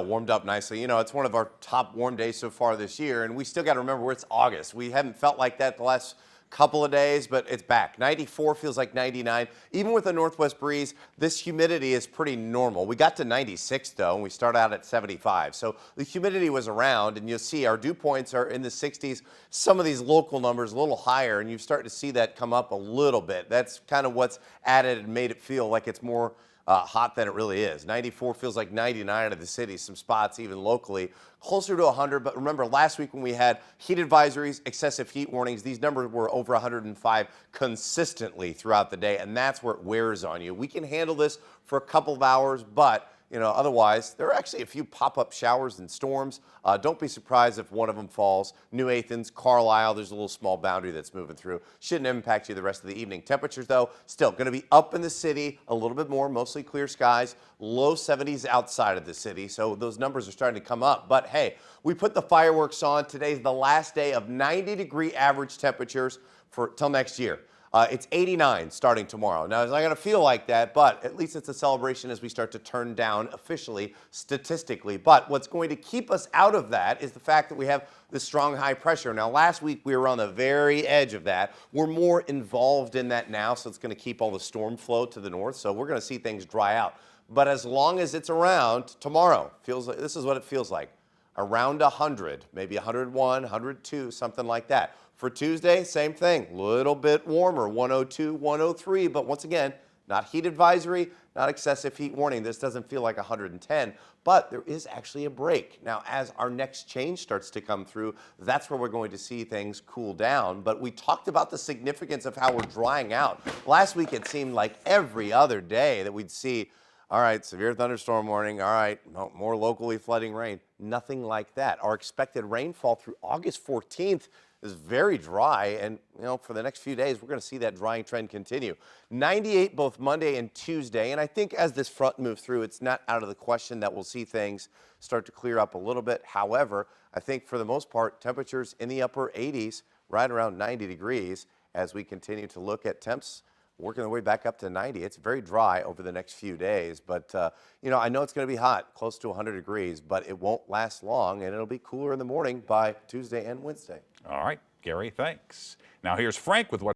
Warmed up nicely. It's one of our top warm days so far this year, and we still got to remember it's August. We haven't felt like that the last couple of days, but it's back. 94 feels like 99. Even with a northwest breeze, this humidity is pretty normal. We got to 96 though, and we start out at 75. So the humidity was around, and you'll see our dew points are in the 60s. Some of these local numbers a little higher, and you start to see that come up a little bit. That's kind of what's added and made it feel like it's more hot than it really is. 94 feels like 99 of the city, some spots even locally, closer to 100. But remember, last week when we had heat advisories, excessive heat warnings, these numbers were over 105 consistently throughout the day, and that's where it wears on you. We can handle this for a couple of hours, but otherwise, there are actually a few pop-up showers and storms. Don't be surprised if one of them falls. New Athens, Carlisle, there's a little small boundary that's moving through. Shouldn't impact you the rest of the evening. Temperatures, though, still going to be up in the city a little bit more, mostly clear skies, low 70s outside of the city. So those numbers are starting to come up. But, hey, we put the fireworks on. Today's the last day of 90-degree average temperatures till next year. It's 89 starting tomorrow. Now, it's not going to feel like that, but at least it's a celebration as we start to turn down officially, statistically. But what's going to keep us out of that is the fact that we have this strong high pressure. Now, last week we were on the very edge of that. We're more involved in that now, so it's going to keep all the storm flow to the north. So we're going to see things dry out. But as long as it's around tomorrow, this is what it feels like. Around 100, maybe 101, 102, something like that. For Tuesday, same thing, a little bit warmer, 102, 103, but once again, not heat advisory, not excessive heat warning. This doesn't feel like 110, but there is actually a break. Now, as our next change starts to come through, that's where we're going to see things cool down. But we talked about the significance of how we're drying out. Last week, it seemed like every other day that we'd see, all right, severe thunderstorm warning. All right, more locally flooding rain. Nothing like that. Our expected rainfall through August 14th is very dry, and for the next few days we're going to see that drying trend continue. 98 both Monday and Tuesday, and I think as this front moves through, it's not out of the question that we'll see things start to clear up a little bit. However, I think for the most part, temperatures in the upper 80s, right around 90 degrees, as we continue to look at temps working their way back up to 90. It's very dry over the next few days, but I know it's going to be hot, close to 100 degrees, but it won't last long, and it'll be cooler in the morning by Tuesday and Wednesday. All right, Gary, thanks. Now here's Frank with what